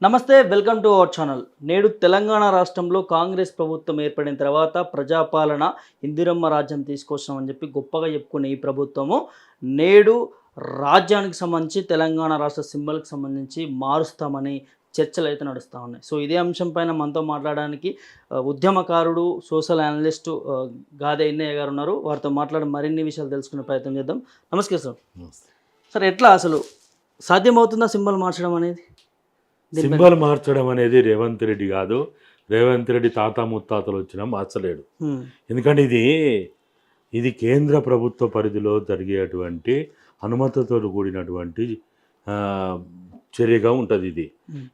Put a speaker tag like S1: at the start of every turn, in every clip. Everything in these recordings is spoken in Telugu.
S1: నమస్తే, వెల్కమ్ టు అవర్ ఛానల్. నేడు తెలంగాణ రాష్ట్రంలో కాంగ్రెస్ ప్రభుత్వం ఏర్పడిన తర్వాత ప్రజాపాలన ఇందిరమ్మ రాజ్యం తీసుకొచ్చామని చెప్పి గొప్పగా చెప్పుకునే ఈ ప్రభుత్వము నేడు రాజ్యానికి సంబంధించి తెలంగాణ రాష్ట్ర సింబల్కి సంబంధించి మారుస్తామని చర్చలు అయితే నడుస్తూ ఉన్నాయి. సో ఇదే అంశం పైన మనతో మాట్లాడడానికి ఉద్యమకారుడు, సోషల్ అనలిస్ట్ గాదే ఇన్నయ్య గారు ఉన్నారు. వారితో మాట్లాడి మరిన్ని విషయాలు తెలుసుకునే ప్రయత్నం చేద్దాం. నమస్తే సార్. సార్, ఎట్లా అసలు సాధ్యమవుతుందా సింబల్ మార్చడం అనేది?
S2: సింబల్ మార్చడం అనేది రేవంత్ రెడ్డి కాదు. రేవంత్ రెడ్డి తాత ముత్తాతలు వచ్చినా మార్చలేడు. ఎందుకంటే ఇది కేంద్ర ప్రభుత్వ పరిధిలో జరిగేటువంటి అనుమతితో కూడినటువంటి చర్యగా ఉంటుంది.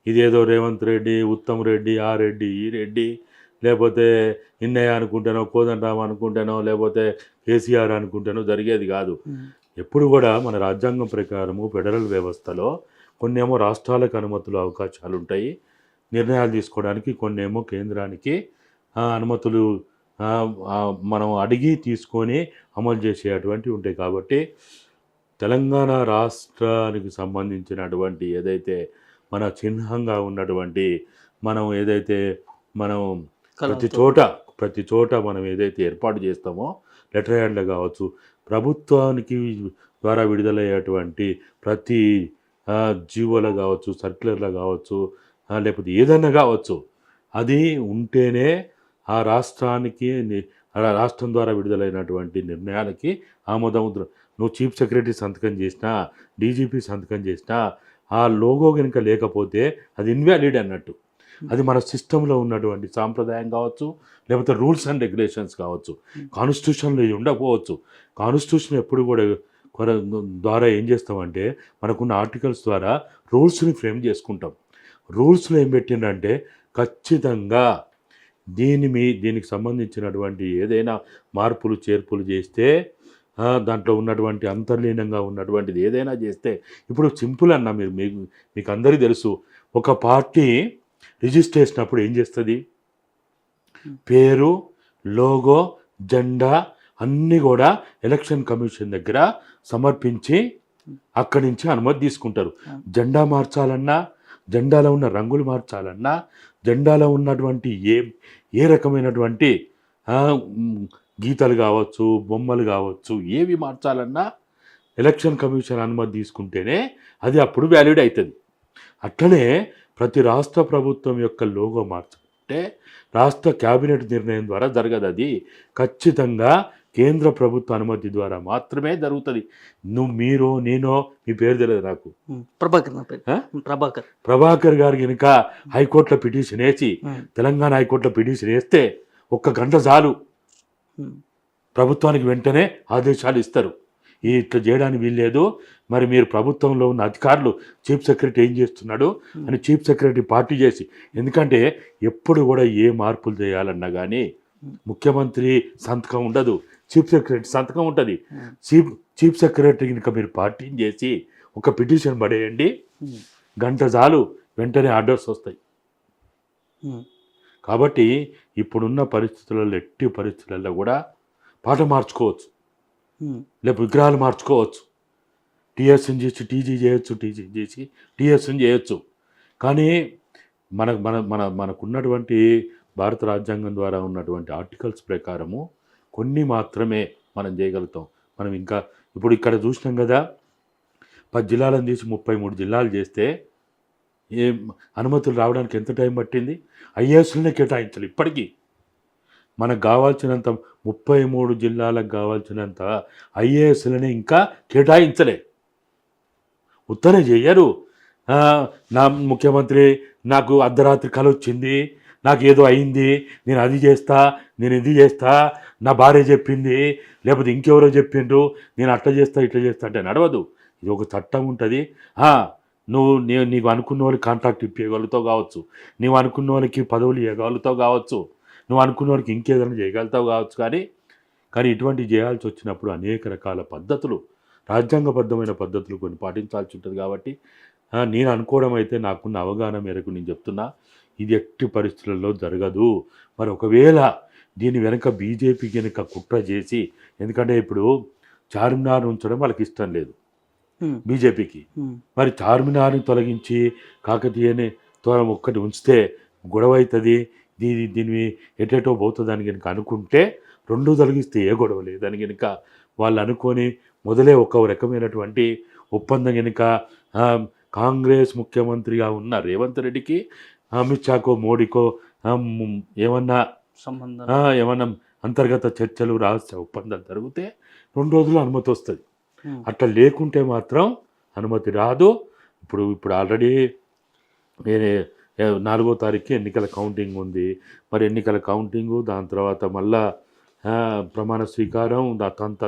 S2: ఇది ఏదో రేవంత్ రెడ్డి, ఉత్తమ్ రెడ్డి, ఆ రెడ్డి, ఈ రెడ్డి, లేకపోతే ఇన్నయ్య అనుకుంటానో, కోదండరామ్ అనుకుంటానో, లేకపోతే కేసీఆర్ అనుకుంటానో జరిగేది కాదు. ఎప్పుడు కూడా మన రాజ్యాంగం ప్రకారము ఫెడరల్ వ్యవస్థలో కొన్నేమో రాష్ట్రాలకు అనుమతులు అవకాశాలు ఉంటాయి, నిర్ణయాలు తీసుకోవడానికి. కొన్నేమో కేంద్రానికి అనుమతులు మనం అడిగి తీసుకొని అమలు చేసేటువంటివి ఉంటాయి. కాబట్టి తెలంగాణ రాష్ట్రానికి సంబంధించినటువంటి ఏదైతే మన చిహ్నంగా ఉన్నటువంటి మనం ప్రతి చోట మనం ఏదైతే ఏర్పాటు చేస్తామో, లెటర్ హ్యాడ్లు కావచ్చు, ప్రభుత్వానికి ద్వారా విడుదలయ్యేటువంటి ప్రతి జీవోలు కావచ్చు, సర్క్యులర్లు కావచ్చు, లేకపోతే ఏదైనా కావచ్చు, అది ఉంటేనే ఆ రాష్ట్రం ద్వారా విడుదలైనటువంటి నిర్ణయాలకి ఆమోదం. నువ్వు చీఫ్ సెక్రటరీ సంతకం చేసినా, డీజీపీ సంతకం చేసినా, ఆ లోగో కనుక లేకపోతే అది ఇన్వాలిడ్ అన్నట్టు. అది మన సిస్టంలో ఉన్నటువంటి సాంప్రదాయం కావచ్చు, లేకపోతే రూల్స్ అండ్ రెగ్యులేషన్స్ కావచ్చు. కాన్స్టిట్యూషన్లో ఇది ఉండకపోవచ్చు. కాన్స్టిట్యూషన్ ఎప్పుడు కూడా ద్వారా ఏం చేస్తామంటే, మనకున్న ఆర్టికల్స్ ద్వారా రూల్స్ని ఫ్రేమ్ చేసుకుంటాం. రూల్స్లో ఏం పెట్టిందంటే, ఖచ్చితంగా దీనికి సంబంధించినటువంటి ఏదైనా మార్పులు చేర్పులు చేస్తే, దాంట్లో ఉన్నటువంటి అంతర్లీనంగా ఉన్నటువంటిది ఏదైనా చేస్తే, ఇప్పుడు సింపుల్ అన్న, మీకు అందరికీ తెలుసు, ఒక పార్టీ రిజిస్ట్రేషన్ అప్పుడు ఏం చేస్తుంది? పేరు, లోగో, జెండా అన్నీ కూడా ఎలక్షన్ కమిషన్ దగ్గర సమర్పించి అక్కడి నుంచి అనుమతి తీసుకుంటారు. జెండా మార్చాలన్నా, జెండాలో ఉన్న రంగులు మార్చాలన్నా, జెండాలో ఉన్నటువంటి ఏ రకమైనటువంటి గీతలు కావచ్చు, బొమ్మలు కావచ్చు, ఏవి మార్చాలన్నా ఎలక్షన్ కమిషన్ అనుమతి తీసుకుంటేనే అది అప్పుడు వ్యాలిడ్ అవుతుంది. అట్లనే ప్రతి రాష్ట్ర ప్రభుత్వం యొక్క లోగో మార్చాలంటే రాష్ట్ర క్యాబినెట్ నిర్ణయం ద్వారా జరగదు. అది ఖచ్చితంగా కేంద్ర ప్రభుత్వ అనుమతి ద్వారా మాత్రమే జరుగుతుంది. మీరో నేనో, మీ పేరు తెలియదు నాకు, ప్రభాకర్ గారు కనుక హైకోర్టులో పిటిషన్ వేసి, తెలంగాణ హైకోర్టులో పిటిషన్ వేస్తే 1 గంట చాలు, ప్రభుత్వానికి వెంటనే ఆదేశాలు ఇస్తారు. ఇట్లా చేయడానికి వీల్లేదు, మరి మీరు ప్రభుత్వంలో ఉన్న అధికారులు, చీఫ్ సెక్రటరీ ఏం చేస్తున్నాడు అని చీఫ్ సెక్రటరీ పార్టీ చేసి. ఎందుకంటే ఎప్పుడు కూడా ఏ మార్పులు చేయాలన్నా కానీ ముఖ్యమంత్రి సంతకం ఉండదు, చీఫ్ సెక్రటరీ సంతకం ఉంటుంది. చీఫ్ సెక్రటరీ కనుక మీరు పార్టీని చేసి ఒక పిటిషన్ పడేయండి, గంట చాలు, వెంటనే ఆర్డర్స్ వస్తాయి. కాబట్టి ఇప్పుడున్న పరిస్థితులలో, ఎట్టి పరిస్థితులలో కూడా పాట మార్చుకోవచ్చు, లేకపోతే విగ్రహాలు మార్చుకోవచ్చు. టీఎస్ని చేసి టీజీ చేయొచ్చు, టీజీ చేసి టీఎస్ని చేయొచ్చు. కానీ మనకున్నటువంటి భారత రాజ్యాంగం ద్వారా ఉన్నటువంటి ఆర్టికల్స్ ప్రకారము కొన్ని మాత్రమే మనం చేయగలుగుతాం. మనం ఇంకా ఇప్పుడు ఇక్కడ చూసినాం కదా, 10 జిల్లాలను తీసి 33 జిల్లాలు చేస్తే అనుమతులు రావడానికి ఎంత టైం పట్టింది? ఐఏఎస్లనే కేటాయించాలి. ఇప్పటికీ మనకు కావాల్సినంత 33 జిల్లాలకు కావాల్సినంత ఐఏఎస్లనే ఇంకా కేటాయించలే. ఉత్తరే చెయ్యరు. నా ముఖ్యమంత్రి నాకు అర్ధరాత్రి కల వచ్చింది, నాకు ఏదో అయింది, నేను అది చేస్తా, నేను ఇది చేస్తా, నా భార్య చెప్పింది, లేకపోతే ఇంకెవరో చెప్పిండ్రు, నేను అట్లా చేస్తా ఇట్లా చేస్తా అంటే నడవదు. ఇది ఒక చట్టం ఉంటుంది. నీకు అనుకున్న వాళ్ళకి కాంట్రాక్ట్ ఇప్పగలుగుతావు కావచ్చు, నువ్వు అనుకున్న వాళ్ళకి పదవులు ఇవ్వగలుగుతావు కావచ్చు, నువ్వు అనుకున్న వాళ్ళకి ఇంకేదైనా చేయగలుగుతావు కావచ్చు. కానీ ఇటువంటి చేయాల్సి వచ్చినప్పుడు అనేక రకాల పద్ధతులు, రాజ్యాంగబద్ధమైన పద్ధతులు కొన్ని పాటించాల్సి ఉంటుంది. కాబట్టి నేను అనుకోవడం అయితే, నాకున్న అవగాహన మేరకు నేను చెప్తున్నా, ఇది ఎట్టి పరిస్థితులలో జరగదు. మరి ఒకవేళ దీని వెనక బీజేపీ కనుక కుట్ర చేసి, ఎందుకంటే ఇప్పుడు చార్మినార్ ఉంచడం వాళ్ళకి ఇష్టం లేదు బీజేపీకి, మరి చార్మినార్ని తొలగించి కాకతీయని ఒక్కటి ఉంచితే గొడవ అవుతుంది, దీన్ని ఎటేటో పోతుందని కనుక అనుకుంటే రెండు తొలగిస్తే ఏ గొడవ లేదని కనుక వాళ్ళు అనుకొని మొదలే ఒక రకమైనటువంటి ఒప్పందం కనుక కాంగ్రెస్ ముఖ్యమంత్రిగా ఉన్న రేవంత్ రెడ్డికి అమిత్ షాకో మోడీకో ఏమన్నా
S1: సంబంధం
S2: ఏమన్నా అంతర్గత చర్చలు రహస్య ఒప్పందాలు జరిగితే 2 రోజులు అనుమతి వస్తుంది. అట్లా లేకుంటే మాత్రం అనుమతి రాదు. ఇప్పుడు ఆల్రెడీ 4వ తారీఖు ఎన్నికల కౌంటింగ్ ఉంది. మరి ఎన్నికల కౌంటింగు దాని తర్వాత మళ్ళా ప్రమాణ స్వీకారం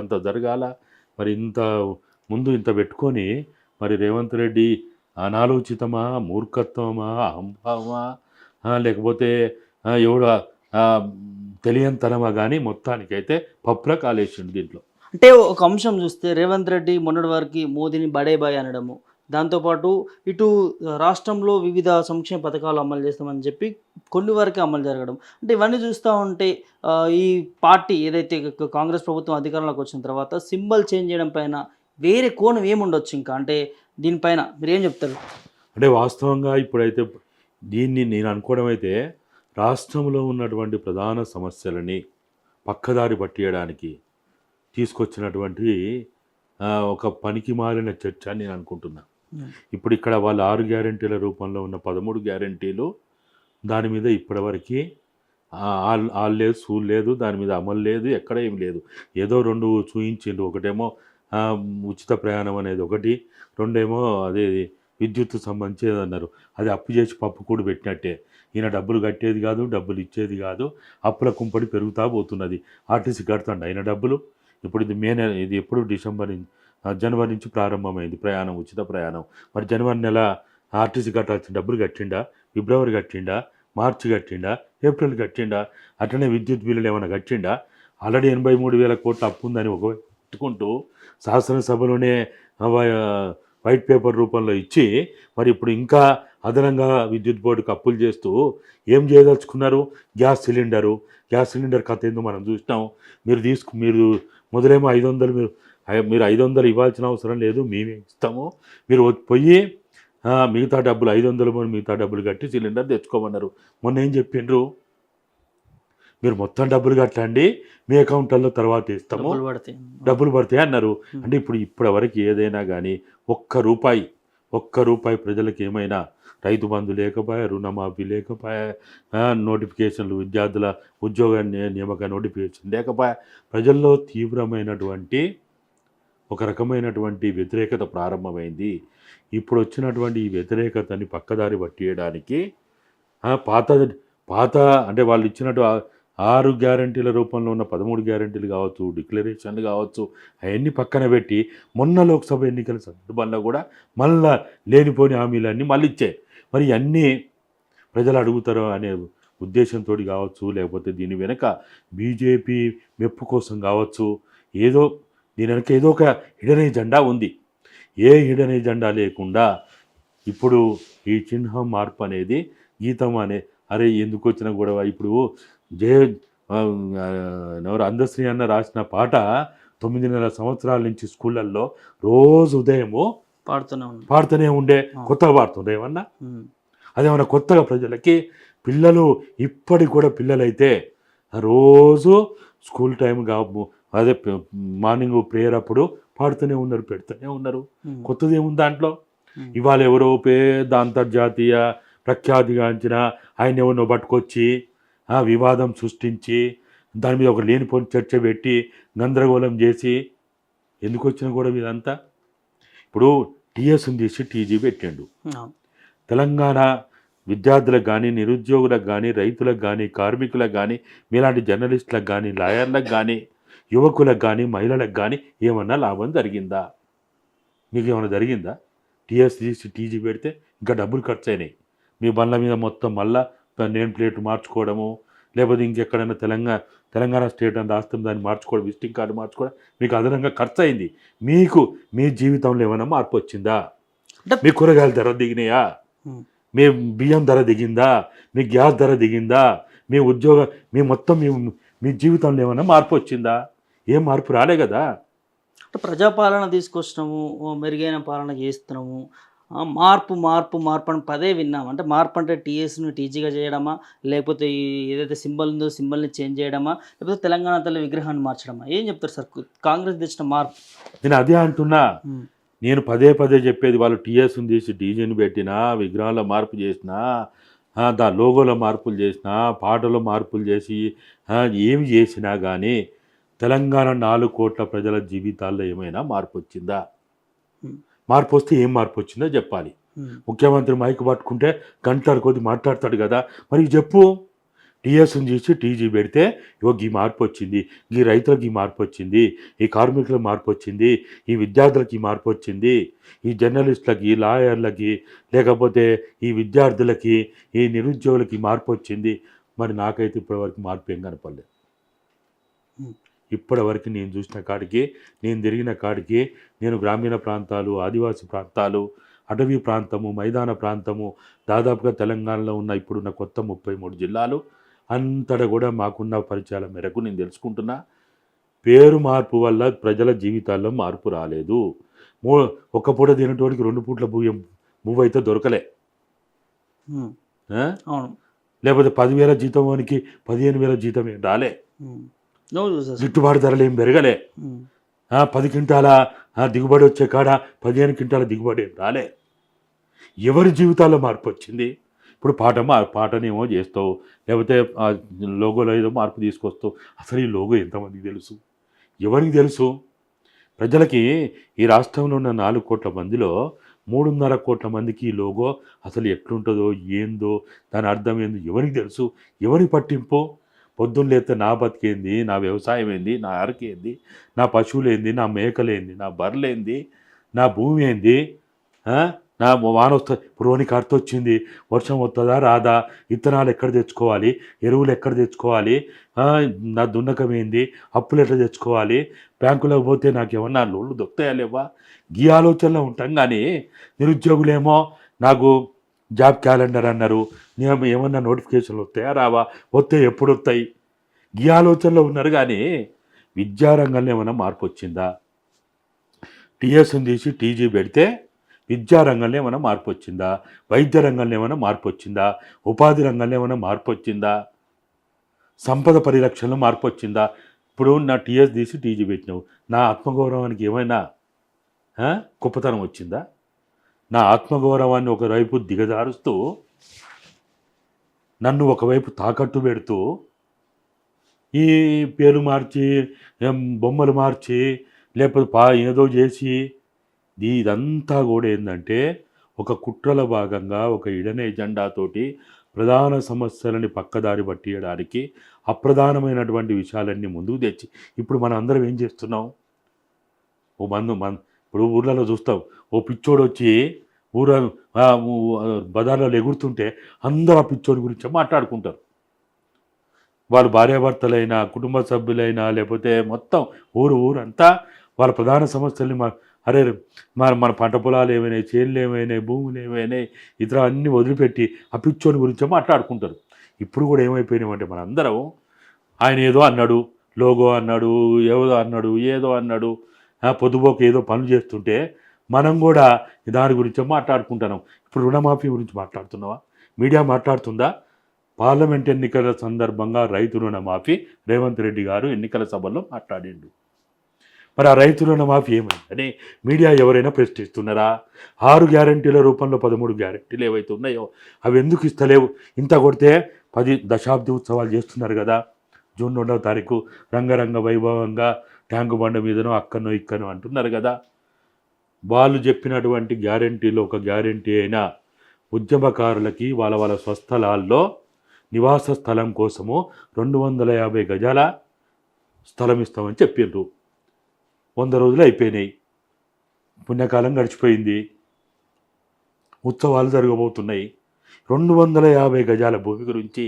S2: అంత జరగాల. మరి ఇంత పెట్టుకొని మరి రేవంత్ రెడ్డి అనాలోచితమా, మూర్ఖత్వమా, అహంభావమా, లేకపోతే ఎవడ తెలియనితనమా కానీ మొత్తానికైతే పప్పుల కాలేసిండు దీంట్లో.
S1: అంటే ఒక అంశం చూస్తే రేవంత్ రెడ్డి మొన్నటి వరకు మోదీని బడే బాయ్ అనడము, దాంతోపాటు ఇటు రాష్ట్రంలో వివిధ సంక్షేమ పథకాలు అమలు చేస్తామని చెప్పి కొన్ని వరకే అమలు జరగడం, అంటే ఇవన్నీ చూస్తూ ఉంటే ఈ పార్టీ ఏదైతే కాంగ్రెస్ ప్రభుత్వం అధికారంలోకి వచ్చిన తర్వాత సింబల్ చేంజ్ చేయడం పైన వేరే కోణం ఏముండొచ్చు ఇంకా, అంటే దీనిపైన మీరు ఏం చెప్తారు?
S2: అంటే వాస్తవంగా ఇప్పుడైతే దీన్ని నేను అనుకోవడం అయితే రాష్ట్రంలో ఉన్నటువంటి ప్రధాన సమస్యలని పక్కదారి పట్టియడానికి తీసుకొచ్చినటువంటి ఒక పనికి మాలిన చర్చ అని నేను అనుకుంటున్నా. ఇప్పుడు ఇక్కడ వాళ్ళు 6 గ్యారెంటీల రూపంలో ఉన్న 13 గ్యారెంటీలు దాని మీద ఇప్పటివరకు ఆల్ లేదు, సూల్ లేదు, దాని మీద అమలు లేదు, ఎక్కడ ఏం లేదు. ఏదో 2 చూయించిండు. ఒకటేమో ఉచిత ప్రయాణం అనేది ఒకటి, 2 అదే విద్యుత్ సంబంధించి అన్నారు. అది అప్పు చేసి పప్పు కూడా పెట్టినట్టే. ఈయన డబ్బులు కట్టేది కాదు, డబ్బులు ఇచ్చేది కాదు, అప్పుల కుంపడి పెరుగుతూ పోతున్నది. ఆర్టీసీ కడుతుండ ఆయన డబ్బులు. ఇప్పుడు ఇది ఎప్పుడు జనవరి నుంచి ప్రారంభమైంది ప్రయాణం, ఉచిత ప్రయాణం. మరి జనవరి నెల ఆర్టీసీ కట్టాల్సిన డబ్బులు కట్టిండా? ఫిబ్రవరి కట్టిండా? మార్చి కట్టిండా? ఏప్రిల్ కట్టిండా? అట్లనే విద్యుత్ బిల్లులు ఏమైనా కట్టిండా? ఆల్రెడీ 83,000 కోట్ల అప్పు ఉందని ఒక పెట్టుకుంటూ శాసనసభలోనే వైట్ పేపర్ రూపంలో ఇచ్చి మరి ఇప్పుడు ఇంకా అదనంగా విద్యుత్ బోర్డుకు అప్పులు చేస్తూ ఏం చేయదలుచుకున్నారు? గ్యాస్ సిలిండర్ కథ ఏందో మనం చూసినాం. మీరు మొదలేమో 500 మీరు 500 ఇవ్వాల్సిన అవసరం లేదు, మేమే ఇస్తాము, మీరు పోయి మిగతా డబ్బులు 500 మిగతా డబ్బులు కట్టి సిలిండర్ తెచ్చుకోమన్నారు. మొన్న ఏం చెప్పిండ్రు? మీరు మొత్తం డబ్బులు కట్టండి, మీ అకౌంట్లలో తర్వాత ఇస్తాము, డబ్బులు పడతాయి అన్నారు. అంటే ఇప్పటివరకు ఏదైనా కానీ ఒక్క రూపాయి ప్రజలకు ఏమైనా రైతు బంధు లేకపోయా, రుణమాఫీ లేకపోయా, నోటిఫికేషన్లు విద్యార్థుల ఉద్యోగ నియామక నోటిఫికేషన్ లేకపోయా, ప్రజల్లో తీవ్రమైనటువంటి ఒక రకమైనటువంటి వ్యతిరేకత ప్రారంభమైంది. ఇప్పుడు వచ్చినటువంటి ఈ వ్యతిరేకతని పక్కదారి పట్టియడానికి పాత అంటే వాళ్ళు ఇచ్చినట్టు 6 గ్యారెంటీల రూపంలో ఉన్న 13 గ్యారెంటీలు కావచ్చు, డిక్లరేషన్లు కావచ్చు, అవన్నీ పక్కన పెట్టి మొన్న లోక్సభ ఎన్నికల సందర్భంలో కూడా మళ్ళా లేనిపోని హామీలన్నీ మళ్ళీ ఇచ్చాయి. మరి అన్నీ ప్రజలు అడుగుతారు అనే ఉద్దేశంతో కావచ్చు, లేకపోతే దీని వెనుక బీజేపీ మెప్పు కోసం కావచ్చు, దీని వెనుక ఏదో ఒక హిడెన్ ఎజెండా ఉంది. ఏ హిడెన్ ఎజెండా లేకుండా ఇప్పుడు ఈ చిహ్నం మార్పు అనేది గీతం అరే ఎందుకు వచ్చిన గొడవ. ఇప్పుడు అందశ్రీ అన్న రాసిన పాట 9.5 సంవత్సరాల నుంచి స్కూళ్ళల్లో రోజు ఉదయము పాడుతూనే ఉండే. కొత్తగా పాడుతుండే ఏమన్నా? అదేమన్నా కొత్తగా ప్రజలకి పిల్లలు ఇప్పటికి కూడా పిల్లలైతే రోజు స్కూల్ టైం అదే మార్నింగ్ ప్రేయర్ అప్పుడు పాడుతూనే ఉన్నారు, పెడుతూనే ఉన్నారు. కొత్తది ఏముంది దాంట్లో? ఇవాళ ఎవరో పెద్ద అంతర్జాతీయ ప్రఖ్యాతిగాంచిన ఆయన ఎవరినో పట్టుకొచ్చి వివాదం సృష్టించి దాని మీద ఒక లేనిపోని చర్చ పెట్టి గందరగోళం చేసి ఎందుకు వచ్చిన కూడా ఇదంతా? ఇప్పుడు టీఎస్ని తీసి టీజీ పెట్టిండు. తెలంగాణ విద్యార్థులకు కానీ, నిరుద్యోగులకు కానీ, రైతులకు కానీ, కార్మికులకు కానీ, మీలాంటి జర్నలిస్టులకు కానీ, లాయర్లకు కానీ, యువకులకు కానీ, మహిళలకు కానీ ఏమన్నా లాభం జరిగిందా? మీకు ఏమైనా జరిగిందా? టీఎస్ తీసి టీజీ పెడితే ఇంకా డబ్బులు ఖర్చు అయినాయి. మీ బండ్ల మీద మొత్తం మళ్ళా నేమ్ ప్లేట్ మార్చుకోవడము, లేకపోతే ఇంకెక్కడైనా తెలంగాణ స్టేట్ అని రాష్ట్రం దాన్ని మార్చుకోవడం, విజిటింగ్ కార్డు మార్చుకోవడం మీకు అదనంగా ఖర్చు అయింది. మీ జీవితంలో ఏమైనా మార్పు వచ్చిందా? మీ కూరగాయల ధర దిగినాయా? మీ బియ్యం ధర దిగిందా? మీ గ్యాస్ ధర దిగిందా? మీ మొత్తం మీ జీవితంలో ఏమైనా మార్పు వచ్చిందా? ఏం మార్పు రాలే కదా.
S1: ప్రజాపాలన తీసుకొచ్చినాము, మెరుగైన పాలన చేస్తున్నాము, మార్పు మార్పు మార్పు అని పదే విన్నాం. అంటే మార్పు అంటే టీఎస్‌ని టీజీగా చేయడమా? లేకపోతే ఈ ఏదైతే సింబల్ ఉందో సింబల్‌ని చేంజ్ చేయడమా? లేకపోతే తెలంగాణ తల్లి విగ్రహాన్ని మార్చడమా? ఏం చెప్తారు సార్ కాంగ్రెస్ తెచ్చిన మార్పు?
S2: నేను అదే అంటున్నా.
S1: హ్మ్.
S2: నేను పదే పదే చెప్పేది వాళ్ళు టీఎస్‌ని తీసి డీజేని పెట్టినా, విగ్రహాల్లో మార్పు చేసినా, లోగోలో మార్పులు చేసినా, పాటలో మార్పులు చేసి ఏమి చేసినా గానీ తెలంగాణ 4,00,00,000 ప్రజల జీవితాల్లో ఏమైనా మార్పొచ్చిందా?
S1: హ్మ్.
S2: మార్పొస్తే ఏం మార్పొచ్చిందో జెప్పాలి.
S1: హ్మ్.
S2: ముఖ్యమంత్రి మైక్ పట్టుకుంటే గంటల కొద్దీ మాట్లాడతాడు గదా! మరి చెప్పు. టీఎస్‌ని తీసి టీజీ పెడితే ఇగో గీ మార్పొచ్చింది. గీ రైతులకు ఈ మార్పొచ్చింది. ఈ కార్మికులకు మార్పొచ్చింది. ఈ విద్యార్థులకి ఈ మార్పొచ్చింది. ఈ జర్నలిస్టులకి, లాయర్లకి, లేకపోతే ఈ విద్యార్థులకి, ఈ నిరుద్యోగులకి ఈ మార్పొచ్చింది. మరి నాకైతే ఇప్పటివరకు మార్పు ఏం కనపడలేదు.
S1: హ్మ్.
S2: ఇప్పటివరకు నేను చూసిన కాడికి, నేను తిరిగిన కాడికి, నేను గ్రామీణ ప్రాంతాలు, ఆదివాసీ ప్రాంతాలు, అటవీ ప్రాంతము, మైదాన ప్రాంతము, దాదాపుగా తెలంగాణలో ఉన్న ఇప్పుడున్న కొత్త 33 జిల్లాలు అంతటా కూడా మాకున్న పరిచయాల మేరకు నేను తెలుసుకుంటున్నా. పేరు మార్పు వల్ల ప్రజల జీవితాల్లో మార్పు రాలేదు. మూ ఒక్క పూట తినేటోడికి 2 పూట్ల బువ్వైతే దొరకలే.
S1: హ్మ్.
S2: ఆ!
S1: అవును.
S2: లేకపోతే 10,000 జీతమోనికి 15,000 జీతం ఏం రాలే.
S1: హ్మ్. నువ్వు చూసా సార్.
S2: గిట్టుబాటు ధరలు ఏం పెరగలే.
S1: హ్మ్.
S2: 10 క్వింటాల దిగుబడి వచ్చే కాడ 15 క్వింటాల దిగుబడి ఏం రాలే. ఎవరి జీవితాల్లో మార్పొచ్చింది? ఇప్పుడు పాటనేమో జేస్తావు. లేకపోతే లోగోలో ఏదో మార్పు తీసుకొస్తావు. అసలు ఈ లోగో ఎంతమందికి తెలుసు? ఎవరికి తెలుసు? ప్రజలకి ఈ రాష్ట్రంలో ఉన్న 4,00,00,000 మందిలో 3,500,00,000 మందికి ఈ లోగో అసలు ఎట్లుంటదో, ఏందో, దాని అర్థం ఏందో ఎవరికి తెలుసు? ఎవరికి పట్టింపు? పొద్దున్న లేస్తే నా బతికేంది? నా వ్యవసాయం ఏంది? నా అరకేంది? నా పశువులేంది? నా మేకలేంది? నా బర్రెలేంది? నా భూమి ఏంది? ఆ! నా వానొస్త ఇప్పుడు వానికి అర్థొచ్చింది. వర్షం వత్తదా? రాదా? ఇత్తనాలు ఎక్కడ తెచ్చుకోవాలి? ఎరువులు ఎక్కడ తెచ్చుకోవాలి? నా దున్నకం ఏంది? అప్పులు ఎట్లా తెచ్చుకోవాలి? బ్యాంకులోకి పోతే నాకేమన్నా లోన్లు దొరుకుతాయా లేవా? గీ ఆలోచనలో ఉంటాం గానీ, నిరుద్యోగులేమో నాకు జాబ్ క్యాలెండర్ అన్నారు. ఏమన్నా నోటిఫికేషన్లు వస్తాయా? రావా? వస్తే ఎప్పుడొస్తాయి? గీ ఆలోచనలో ఉన్నారు గానీ, విద్యారంగంలో ఏమన్నా మార్పొచ్చిందా? టీఎస్‌ని తీసి టీజీ పెడితే విద్యారంగంలో ఏమైనా మార్పొచ్చిందా? వైద్య రంగంలో ఏమైనా మార్పొచ్చిందా? ఉపాధి రంగంలో ఏమైనా మార్పొచ్చిందా? సంపద పరిరక్షణలో మార్పొచ్చిందా? ఇప్పుడు నా టీఎస్ తీసి టీజీ పెట్టినావు. నా ఆత్మగౌరవానికి ఏమైనా గొప్పతనం వచ్చిందా? నా ఆత్మగౌరవాన్ని ఒకవైపు దిగజారుస్తూ, నన్ను ఒకవైపు తాకట్టు పెడుతూ, ఈ పేరు మార్చి, బొమ్మలు మార్చి, లేకపోతే ఏదో చేసి ఇదంతా కూడా ఏందంటే ఒక కుట్రల భాగంగా ఒక ఇడన ఎజెండాతోటి ప్రధాన సమస్యలని పక్కదారి పట్టియడానికి అప్రధానమైనటువంటి విషయాలన్నీ ముందుకు తెచ్చి ఇప్పుడు మనం అందరం ఏం చేస్తున్నాం? ఇప్పుడు ఊర్లలో చూస్తాం. ఓ పిచ్చోడు వచ్చి ఊర బజార్లలో ఎగురుతుంటే అందరూ ఆ పిచ్చోడి గురించే మాట్లాడుకుంటారు. వాళ్ళు భార్యాభర్తలైనా, కుటుంబ సభ్యులైనా, లేకపోతే మొత్తం ఊరంతా వాళ్ళ ప్రధాన సమస్యల్ని అరే మన పంట పొలాలు ఏమైనాయి, చేనులు ఏమైనాయి, భూములు ఏమైనాయి, ఇతర అన్నీ వదిలిపెట్టి ఆ పిచ్చోని గురించే మాట్లాడుకుంటారు. ఇప్పుడు కూడా ఏమైపోయినామంటే మనందరం ఆయన ఏదో అన్నాడు, లోగో అన్నాడు, ఏదో అన్నాడు, పొద్దుపోక ఏదో పనులు చేస్తుంటే మనం కూడా దాని గురించే మాట్లాడుకుంటున్నాం. ఇప్పుడు రుణమాఫీ గురించి మాట్లాడుతున్నావా? మీడియా మాట్లాడుతుందా? పార్లమెంట్ ఎన్నికల సందర్భంగా రైతు రుణమాఫీ రేవంత్ రెడ్డి గారు ఎన్నికల సభలో మాట్లాడిండు. మరి ఆ రైతు రుణమాఫీ ఏమైందని మీడియా ఎవరైనా ప్రశ్నిస్తున్నారా? 6 గ్యారంటీల రూపంలో 13 గ్యారంటీలు ఏవైతే ఉన్నాయో అవి ఎందుకు ఇస్తలేవు? ఇంత కొడితే 10 దశాబ్ది ఉత్సవాలు చేస్తున్నారు కదా! జూన్ 2వ తారీఖు రంగరంగ వైభవంగా ట్యాంకు బండ మీదనో అక్కనో ఇక్కనో అంటున్నారు కదా! వాళ్ళు చెప్పినటువంటి గ్యారంటీలో ఒక గ్యారంటీ అయినా ఉద్యమకారులకి వాళ్ళ స్వస్థలాల్లో నివాస స్థలం కోసము 250 గజాల స్థలం ఇస్తామని చెప్పిండ్రు. 100 రోజులు అయిపోయినాయి. పుణ్యకాలం గడిచిపోయింది. ఉత్సవాలు జరగబోతున్నాయి. 250 గజాల భూమి గురించి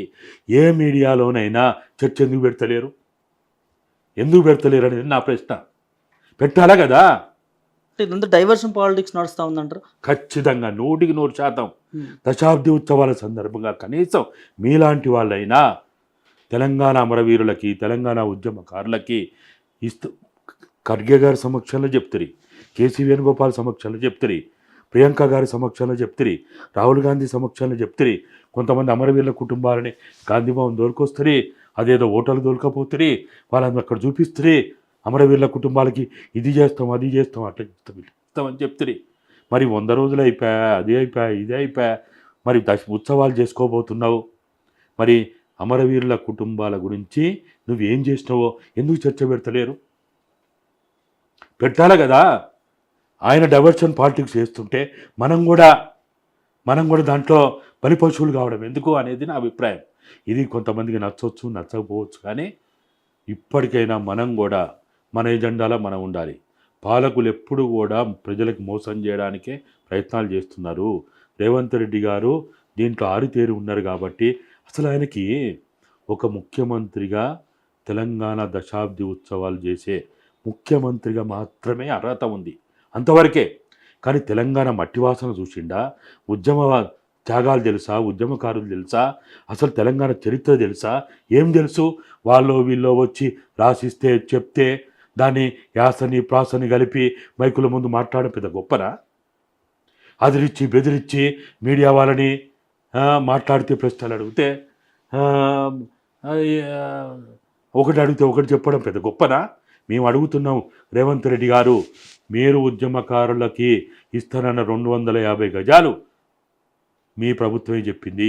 S2: ఏ మీడియాలోనైనా చర్చ ఎందుకు పెడతలేరు? ఎందుకు పెడతలేరు అనేది నా ప్రశ్న. పెట్టాలా కదా!
S1: ఇదంతా డైవర్షన్ పాలిటిక్స్ నడుస్తా ఉందంటారు.
S2: ఖచ్చితంగా 100% దశాబ్ది ఉత్సవాల సందర్భంగా కనీసం మీలాంటి వాళ్ళైనా తెలంగాణ అమరవీరులకి, తెలంగాణ ఉద్యమకారులకి ఖర్గే గారి సమక్షంలో చెప్తారు, కేసీ వేణుగోపాల్ సమక్షంలో చెప్తారు, ప్రియాంక గారి సమక్షంలో చెప్తిరి, రాహుల్ గాంధీ సమక్షంలో చెప్తిరి, కొంతమంది అమరవీరుల కుటుంబాలని గాంధీ భవన్ దొరికొస్తుంది, అదేదో ఓటర్లు దొరకపోతుంది, వాళ్ళని అక్కడ చూపిస్తుంది, అమరవీరుల కుటుంబాలకి ఇది చేస్తాం అది చేస్తాం అట్లా చేస్తాం ఇట్లా చేస్తామని చెప్తుంది. మరి 100 రోజులు అయిపోయా, అది అయిపోయా, ఇది అయిపోయా, మరి ఉత్సవాలు చేసుకోబోతున్నావు. మరి అమరవీరుల కుటుంబాల గురించి నువ్వేం చేసినావో ఎందుకు చర్చ పెడతలేరు? పెట్టాలి కదా. ఆయన డైవర్షన్ పాలిటిక్స్ చేస్తుంటే మనం కూడా దాంట్లో బలిపశువులు కావడం ఎందుకు అనేది నా అభిప్రాయం. ఇది కొంతమందికి నచ్చవచ్చు, నచ్చకపోవచ్చు, కానీ ఇప్పటికైనా మనం కూడా మన ఎజెండాలో మనం ఉండాలి. పాలకులు ఎప్పుడు కూడా ప్రజలకు మోసం చేయడానికే ప్రయత్నాలు చేస్తున్నారు. రేవంత్ రెడ్డి గారు దీంట్లో ఆరితేరి ఉన్నారు కాబట్టి అసలు ఆయనకి ఒక ముఖ్యమంత్రిగా తెలంగాణ దశాబ్ది ఉత్సవాలు చేసే ముఖ్యమంత్రిగా మాత్రమే అర్హత ఉంది, అంతవరకే. కానీ తెలంగాణ మట్టి వాసన చూసిండా? ఉద్యమ త్యాగాలు తెలుసా? ఉద్యమకారులు తెలుసా? అసలు తెలంగాణ చరిత్ర తెలుసా? ఏం తెలుసు? వాళ్ళు వీళ్ళు వచ్చి రాసిస్తే చెప్తే దాన్ని యాసని ప్రాసని కలిపి మైకుల ముందు మాట్లాడడం పెద్ద గొప్పనా? అదిరిచ్చి బెదిరించి మీడియా వాళ్ళని మాట్లాడితే ప్రశ్నలు అడిగితే ఒకటి అడిగితే ఒకటి చెప్పడం పెద్ద గొప్పనా? మేము అడుగుతున్నాం, రేవంత్ రెడ్డి గారు మీరు ఉద్యమకారులకి ఇస్తానన్న 250 గజాలు మీ ప్రభుత్వమే చెప్పింది,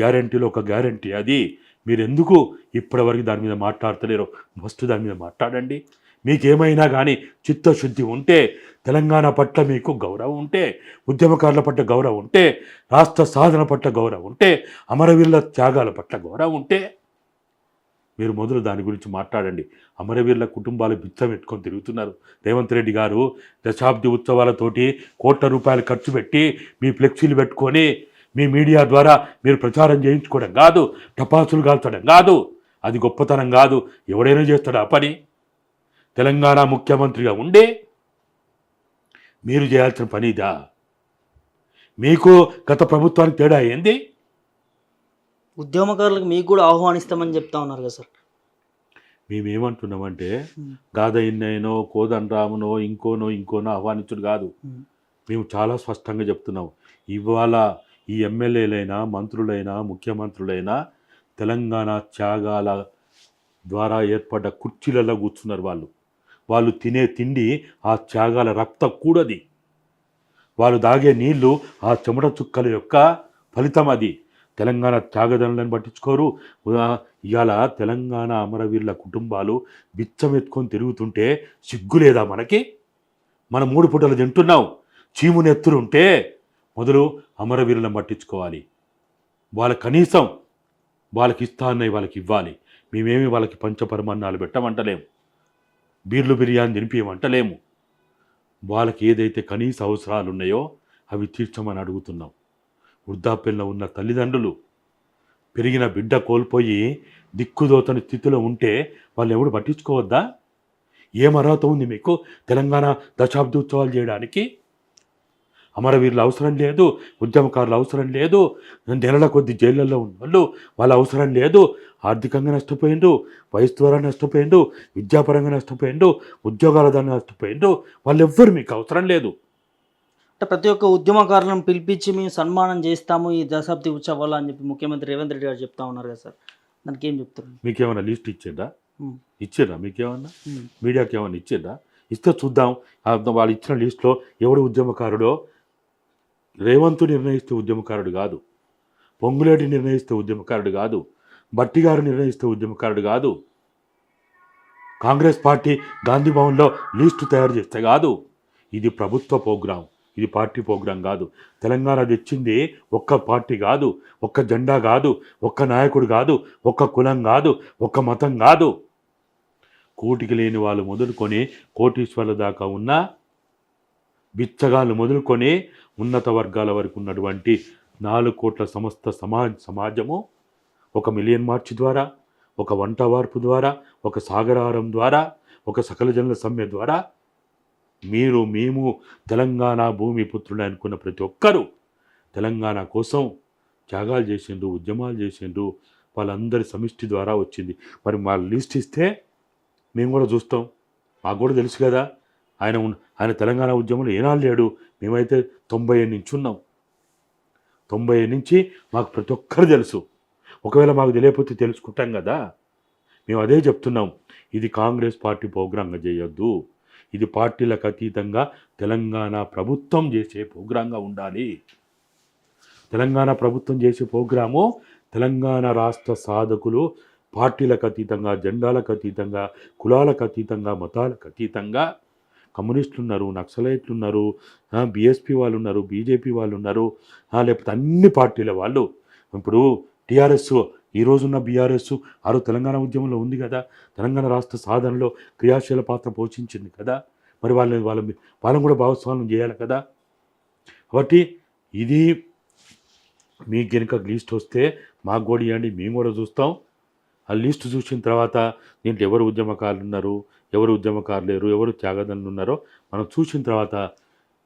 S2: గ్యారంటీలో ఒక గ్యారంటీ అది. మీరు ఎందుకు ఇప్పటివరకు దాని మీద మాట్లాడతలేరో ఫస్ట్ దాని మీద మాట్లాడండి. మీకేమైనా కానీ చిత్తశుద్ధి ఉంటే, తెలంగాణ పట్ల మీకు గౌరవం ఉంటే, ఉద్యమకారుల పట్ల గౌరవం ఉంటే, రాష్ట్ర సాధన పట్ల గౌరవం ఉంటే, అమరవీరుల త్యాగాల పట్ల గౌరవం ఉంటే మీరు మొదలు దాని గురించి మాట్లాడండి. అమరవీరుల కుటుంబాలు బిచ్చం పెట్టుకొని తిరుగుతున్నారు. రేవంత్ రెడ్డి గారు దశాబ్ది ఉత్సవాలతోటి కోట్ల రూపాయలు ఖర్చు పెట్టి మీ ఫ్లెక్సీలు పెట్టుకొని మీ మీడియా ద్వారా మీరు ప్రచారం చేయించుకోవడం కాదు, టపాసులు కాల్చడం కాదు, అది గొప్పతనం కాదు. ఎవడైనా చేస్తాడు ఆ పని. తెలంగాణ ముఖ్యమంత్రిగా ఉండే మీరు చేయాల్సిన పని ఇదా? మీకు గత ప్రభుత్వానికి తేడా ఏంది?
S1: ఉద్యమకారులకు మీకు కూడా ఆహ్వానిస్తామని చెప్తా ఉన్నారు కదా సార్.
S2: మేమేమంటున్నామంటే గాదయిన్నో కోదండరామునో ఇంకోనో ఆహ్వానించుడు కాదు. మేము చాలా స్పష్టంగా చెప్తున్నాం. ఇవాళ ఈ ఎమ్మెల్యేలైనా మంత్రులైనా ముఖ్యమంత్రులైనా తెలంగాణ త్యాగాల ద్వారా ఏర్పడ్డ కుర్చీలలో కూర్చున్నారు. వాళ్ళు తినే తిండి ఆ త్యాగాల రక్త కూడది. వాళ్ళు దాగే నీళ్లు ఆ చెమట చుక్కల యొక్క ఫలితం అది. తెలంగాణ త్యాగదనులను పట్టించుకోరు. ఇవాళ తెలంగాణ అమరవీరుల కుటుంబాలు బిచ్చమెత్తుకొని తిరుగుతుంటే సిగ్గు లేదా మనకి? మనం 3 పూటలు తింటున్నాం. చీముని ఎత్తురుంటే మొదలు అమరవీరులను పట్టించుకోవాలి. కనీసం వాళ్ళకి ఇస్తా అన్నవి వాళ్ళకి ఇవ్వాలి. మేమేమి వాళ్ళకి పంచపరమాన్నాలు పెట్టమంటలేము, బీర్లు బిర్యానీ తినిపించమంటలేము. వాళ్ళకి ఏదైతే కనీస అవసరాలు ఉన్నాయో అవి తీర్చమని అడుగుతున్నాం. వృద్ధాప్యంలో ఉన్న తల్లిదండ్రులు పెరిగిన బిడ్డ కోల్పోయి దిక్కుదోతని స్థితిలో ఉంటే వాళ్ళు ఎవడు పట్టించుకోవద్దా? ఏం అర్హత ఉంది మీకు తెలంగాణ దశాబ్ది ఉత్సవాలు చేయడానికి? అమరవీరులు అవసరం లేదు, ఉద్యమకారులు అవసరం లేదు, నెలల కొద్ది జైళ్ళల్లో ఉన్న వాళ్ళ అవసరం లేదు. ఆర్థికంగా నష్టపోయిండు, వయసు ద్వారా నష్టపోయిండు, విద్యాపరంగా నష్టపోయిండు, ఉద్యోగాల ద్వారా నష్టపోయిండు. వాళ్ళు ఎవ్వరు మీకు అవసరం లేదు.
S1: అంటే ప్రతి ఒక్క ఉద్యమకారులను పిలిపించి మేము సన్మానం చేస్తాము ఈ దశాబ్ది ఉత్సవాలు అని చెప్పి ముఖ్యమంత్రి రేవంత్ రెడ్డి గారు చెప్తా ఉన్నారు కదా సార్. దానికి ఏం చెప్తారు?
S2: మీకేమైనా లిస్ట్ ఇచ్చిండ్రా? మీకేమన్నా మీడియాకి ఏమన్నా ఇచ్చిండ్రా? ఇస్తే చూద్దాం. వాళ్ళు ఇచ్చిన లిస్టులో ఎవడు ఉద్యమకారుడో. రేవంత్ నిర్ణయిస్తే ఉద్యమకారుడు కాదు, పొంగులేటి నిర్ణయిస్తే ఉద్యమకారుడు కాదు, బట్టి గారు నిర్ణయిస్తే ఉద్యమకారుడు కాదు, కాంగ్రెస్ పార్టీ గాంధీ భవన్లో లిస్టు తయారు చేస్తే కాదు. ఇది ప్రభుత్వ ప్రోగ్రాం, ఇది పార్టీ ప్రోగ్రాం కాదు. తెలంగాణ తెచ్చింది ఒక్క పార్టీ కాదు, ఒక్క జెండా కాదు, ఒక్క నాయకుడు కాదు, ఒక్క కులం కాదు, ఒక్క మతం కాదు. కోటికి లేని వాళ్ళు మొదలుకొని కోటీశ్వర్ల దాకా ఉన్న బిచ్చగాళ్ళు మొదలుకొని ఉన్నత వర్గాల వరకు ఉన్నటువంటి 4 కోట్ల సమస్త సమాజము ఒక మిలియన్ మార్చ్ ద్వారా, ఒక వంట వార్పు ద్వారా, ఒక సాగరహారం ద్వారా, ఒక సకల జనుల సమ్మె ద్వారా మేము తెలంగాణ భూమి పుత్రుడు అనుకున్న ప్రతి ఒక్కరూ తెలంగాణ కోసం త్యాగాలు చేసిండ్రు, ఉద్యమాలు చేసిండ్రు. వాళ్ళందరి సమిష్టి ద్వారా వచ్చింది. మరి మా లిస్ట్ ఇస్తే మేము కూడా చూస్తాం. మాకు కూడా తెలుసు కదా ఆయన తెలంగాణ ఉద్యమంలో ఏనాడు లేడు. మేమైతే 90 నుంచి ఉన్నాం. 90 నుంచి మాకు ప్రతి ఒక్కరు తెలుసు. ఒకవేళ మాకు తెలియకపోతే తెలుసుకుంటాం కదా. మేము అదే చెప్తున్నాం. ఇది కాంగ్రెస్ పార్టీ ప్రోగ్రాంగా చేయొద్దు. ఇది పార్టీలకు అతీతంగా తెలంగాణ ప్రభుత్వం చేసే ప్రోగ్రాంగా ఉండాలి. తెలంగాణ ప్రభుత్వం చేసే ప్రోగ్రాము తెలంగాణ రాష్ట్ర సాధకులు పార్టీలకు అతీతంగా, జెండాలకు అతీతంగా, కులాలకు అతీతంగా, మతాలకు అతీతంగా, కమ్యూనిస్టులు ఉన్నారు, నక్సలైట్లు ఉన్నారు, బీఎస్పీ వాళ్ళు ఉన్నారు, బీజేపీ వాళ్ళు ఉన్నారు, లేకపోతే అన్ని పార్టీల వాళ్ళు. ఇప్పుడు టీఆర్ఎస్, ఈరోజున్న బీఆర్ఎస్ తెలంగాణ ఉద్యమంలో ఉంది కదా, తెలంగాణ రాష్ట్ర సాధనలో క్రియాశీల పాత్ర పోషించింది కదా. మరి వాళ్ళని కూడా భాగస్వామ్యం చేయాలి కదా. కాబట్టి ఇది మీకు కనుక లిస్ట్ వస్తే మాకు కూడా ఇవ్వండి, మేము కూడా చూస్తాం. ఆ లిస్టు చూసిన తర్వాత దీంట్లో ఎవరు ఉద్యమకారులు ఉన్నారు, ఎవరు ఉద్యమకారులు లేరు, ఎవరు త్యాగదనులు ఉన్నారో మనం చూసిన తర్వాత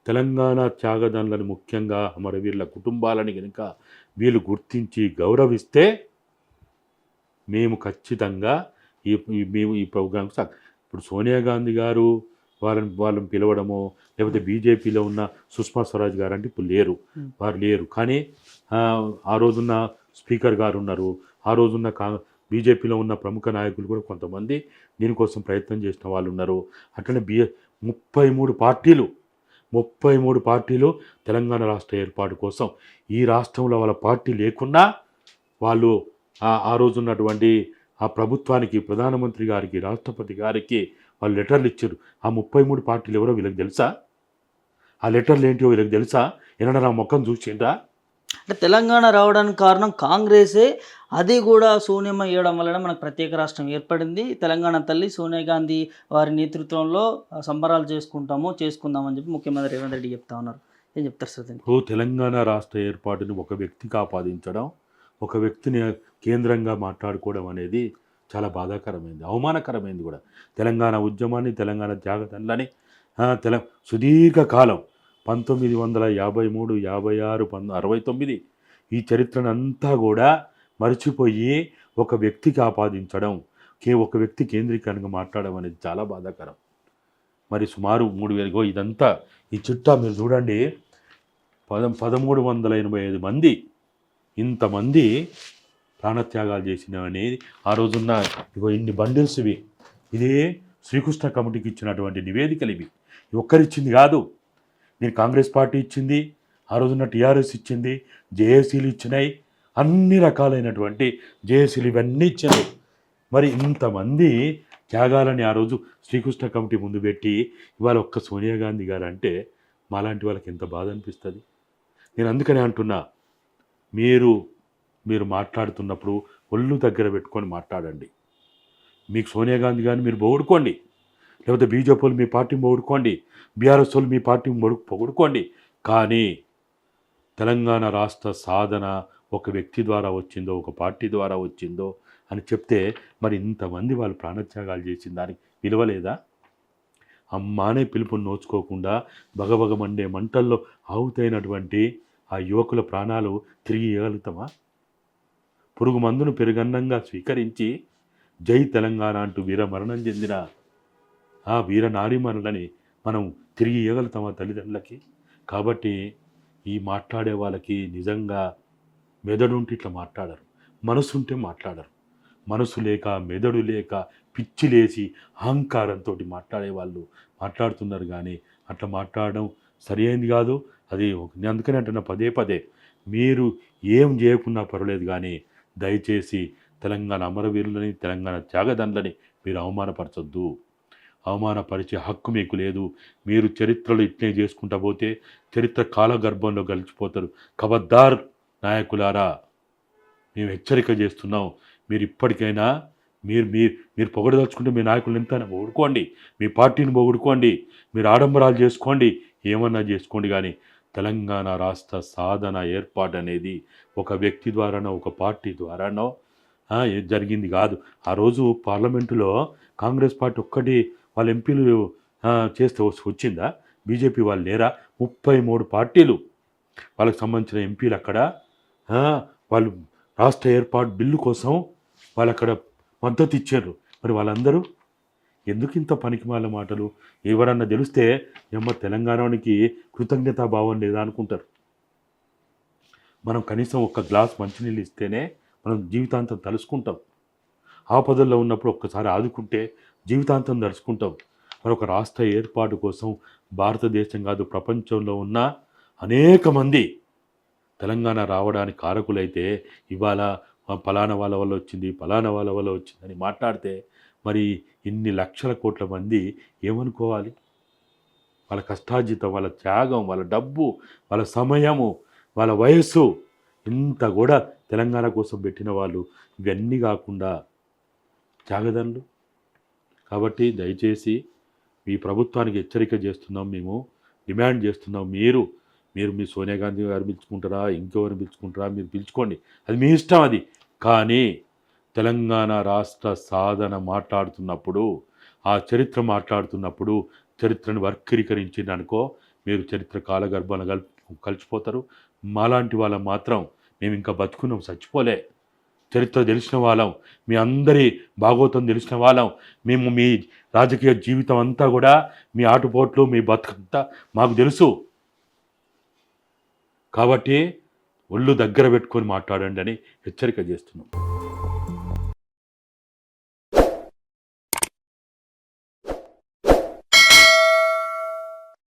S2: తెలంగాణ త్యాగదనులను, ముఖ్యంగా అమరవీరుల కుటుంబాలని కనుక వీళ్ళు గుర్తించి గౌరవిస్తే మేము ఖచ్చితంగా మేము ఈ ప్రోగ్రామ్ ఇప్పుడు సోనియా గాంధీ గారు వాళ్ళని పిలవడము, లేకపోతే బీజేపీలో ఉన్న సుష్మా స్వరాజ్ గారు అంటే ఇప్పుడు లేరు, వారు లేరు. కానీ ఆ రోజున్న స్పీకర్ గారు ఉన్నారు, ఆ రోజున్న బీజేపీలో ఉన్న ప్రముఖ నాయకులు కూడా కొంతమంది దీనికోసం ప్రయత్నం చేసిన వాళ్ళు ఉన్నారు. అట్లనే 33 పార్టీలు తెలంగాణ రాష్ట్ర ఏర్పాటు కోసం ఈ రాష్ట్రంలో వాళ్ళ పార్టీ లేకున్నా వాళ్ళు ఆ రోజున్నటువంటి ఆ ప్రభుత్వానికి, ప్రధానమంత్రి గారికి, రాష్ట్రపతి గారికి వాళ్ళు లెటర్లు ఇచ్చారు. ఆ 33 పార్టీలు ఎవరో వీళ్ళకి తెలుసా? ఆ లెటర్లు ఏంటో వీళ్ళకి తెలుసా? ఏమన్నా నా ముఖం చూసిందా?
S1: అంటే తెలంగాణ రావడానికి కారణం కాంగ్రెసే. అది కూడా సోనియమ్మ ఇవ్వడం వలన మనకు ప్రత్యేక రాష్ట్రం ఏర్పడింది. తెలంగాణ తల్లి సోనియా గాంధీ వారి నేతృత్వంలో సంబరాలు చేసుకుందామని చెప్పి ముఖ్యమంత్రి రేవంత్ రెడ్డి చెప్తా ఉన్నారు. ఏం చెప్తారు సార్ దీనికి?
S2: తెలంగాణ రాష్ట్ర ఏర్పాటుని ఒక వ్యక్తికి ఆపాదించడం, ఒక వ్యక్తిని కేంద్రంగా మాట్లాడుకోవడం అనేది చాలా బాధాకరమైంది, అవమానకరమైంది కూడా. తెలంగాణ ఉద్యమాన్ని, తెలంగాణ త్యాగదనులని సుదీర్ఘకాలం 1953, 56, 69 ఈ చరిత్రనంతా కూడా మర్చిపోయి ఒక వ్యక్తికి ఆపాదించడం, ఒక వ్యక్తి కేంద్రీకరణగా మాట్లాడడం అనేది చాలా బాధాకరం. మరి సుమారు 3000 ఇదంతా ఈ చిట్టా మీరు చూడండి, 1385 మంది, ఇంతమంది ప్రాణత్యాగాలు చేసినవని ఆ రోజున్న ఇన్ని బండిల్స్ ఇవి. ఇదే శ్రీకృష్ణ కమిటీకి ఇచ్చినటువంటి నివేదికలు ఇవి. ఒక్కరిచ్చింది కాదు. నేను కాంగ్రెస్ పార్టీ ఇచ్చింది, ఆ రోజున్న టీఆర్ఎస్ ఇచ్చింది, జేఏసీలు ఇచ్చినాయి, అన్ని రకాలైనటువంటి జేఏసీలు ఇవన్నీ ఇచ్చినాయి. మరి ఇంతమంది త్యాగాలని ఆ రోజు శ్రీకృష్ణ కమిటీ ముందు పెట్టి ఇవాళ ఒక్క సోనియా గాంధీ గారు అంటే మాలాంటి వాళ్ళకి ఎంత బాధ అనిపిస్తుంది. నేను అందుకనే అంటున్నా, మీరు మాట్లాడుతున్నప్పుడు ఒళ్ళు దగ్గర పెట్టుకొని మాట్లాడండి. మీకు సోనియా గాంధీ గారిని మీరు పొగుడుకోండి, లేకపోతే బీజేపీ వాళ్ళు మీ పార్టీని పొగుడుకోండి, బీఆర్ఎస్ వాళ్ళు మీ పార్టీని పొగుడుకోండి. కానీ తెలంగాణ రాష్ట్ర సాధన ఒక వ్యక్తి ద్వారా వచ్చిందో, ఒక పార్టీ ద్వారా వచ్చిందో అని చెప్తే మరి ఇంతమంది వాళ్ళు ప్రాణత్యాగాలు చేసిన దానికి విలువలేదా? అమ్మ అనే పిలుపుని నోచుకోకుండా బగబగమండే మంటల్లో ఆహుతైనటువంటి ఆ యువకుల ప్రాణాలు తిరిగి ఇవ్వగలుగుతామా? పురుగు మందును పెరుగన్నంగా స్వీకరించి జై తెలంగాణ అంటూ వీరమరణం చెందిన ఆ వీర నారీమణులని మనం తిరిగి ఇవ్వగలుగుతామా తల్లిదండ్రులకి? కాబట్టి ఈ మాట్లాడే వాళ్ళకి నిజంగా మెదడుంటే ఇట్లా మాట్లాడరు, మనసుంటే మాట్లాడరు. మనసు లేక, మెదడు లేక, పిచ్చి లేచి అహంకారంతో మాట్లాడే వాళ్ళు మాట్లాడుతున్నారు. కానీ అట్లా మాట్లాడడం సరి అయింది కాదు. అది అందుకని అంటున్నా పదే మీరు ఏం చేయకున్నా పర్వాలేదు, కానీ దయచేసి తెలంగాణ అమరవీరులని, తెలంగాణ త్యాగదనులని మీరు అవమానపరచొద్దు. అవమానపరిచే హక్కు మీకు లేదు. మీరు చరిత్రలో ఇట్లే చేసుకుంటా పోతే చరిత్ర కాలగర్భంలో గడిచిపోతారు. ఖబర్దార్ నాయకులారా, మేము హెచ్చరిక చేస్తున్నాం. మీరు ఇప్పటికైనా మీరు పొగడదలుచుకుంటే మీ నాయకులను ఎంత పొగుడుకోండి, మీ పార్టీని పొగుడుకోండి, మీరు ఆడంబరాలు చేసుకోండి, ఏమన్నా చేసుకోండి. కానీ తెలంగాణ రాష్ట్ర సాధన ఏర్పాటు అనేది ఒక వ్యక్తి ద్వారానో, ఒక పార్టీ ద్వారానో జరిగింది కాదు. ఆ రోజు పార్లమెంటులో కాంగ్రెస్ పార్టీ ఒక్కటి వాళ్ళ ఎంపీలు చేస్తే వచ్చిందా? బీజేపీ వాళ్ళు లేరా? 33 పార్టీలు వాళ్ళకి సంబంధించిన ఎంపీలు అక్కడ వాళ్ళు రాష్ట్ర ఏర్పాటు బిల్లు కోసం వాళ్ళు అక్కడ మద్దతు ఇచ్చారు. మరి వాళ్ళందరూ ఎందుకు ఇంత పనికిమాల మాటలు? ఎవరన్నా తెలిస్తే ఏమో తెలంగాణకి కృతజ్ఞతాభావం లేదా అనుకుంటారు. మనం కనీసం ఒక్క గ్లాస్ మంచినీళ్ళు ఇస్తేనే మనం జీవితాంతం తలుసుకుంటాం. ఆపదల్లో ఉన్నప్పుడు ఒక్కసారి ఆదుకుంటే జీవితాంతం తలుసుకుంటాం. మరి ఒక రాష్ట్ర ఏర్పాటు కోసం భారతదేశం కాదు ప్రపంచంలో ఉన్న అనేక మంది తెలంగాణ రావడానికి కారకులైతే ఇవాళ ఫలానా వాళ్ళ వల్ల వచ్చింది, ఫలానా వాళ్ళ వల్ల వచ్చిందని మాట్లాడితే మరి ఇన్ని లక్షల కోట్ల మంది ఏమనుకోవాలి? వాళ్ళ కష్టార్జితం, వాళ్ళ త్యాగం, వాళ్ళ డబ్బు, వాళ్ళ సమయము, వాళ్ళ వయస్సు ఇంత కూడా తెలంగాణ కోసం పెట్టిన వాళ్ళు ఇవన్నీ కాకుండా త్యాగదనులు. కాబట్టి దయచేసి మీ ప్రభుత్వానికి హెచ్చరిక చేస్తున్నాం, మేము డిమాండ్ చేస్తున్నాం. మీరు మీ సోనియా గాంధీ గారు పిలుచుకుంటారా, ఇంకెవరు పిలుచుకుంటారా, మీరు పిలుచుకోండి, అది మీ ఇష్టం. అది కానీ తెలంగాణ రాష్ట్ర సాధన మాట్లాడుతున్నప్పుడు, ఆ చరిత్ర మాట్లాడుతున్నప్పుడు చరిత్రను వక్రీకరించిందనుకో మీరు చరిత్ర కాలగర్భాన కలిసిపోతారు. మాలాంటి వాళ్ళం మాత్రం మేము ఇంకా బతుకున్నాం, చచ్చిపోలే. చరిత్ర తెలిసిన వాళ్ళం, మీ అందరి భాగోతం తెలిసిన వాళ్ళం. మేము మీ రాజకీయ జీవితం అంతా కూడా మీ ఆటుపోట్లు, మీ బతుకంతా మాకు తెలుసు. కాబట్టి ఒళ్ళు దగ్గర పెట్టుకొని మాట్లాడండి అని హెచ్చరిక చేస్తున్నాం.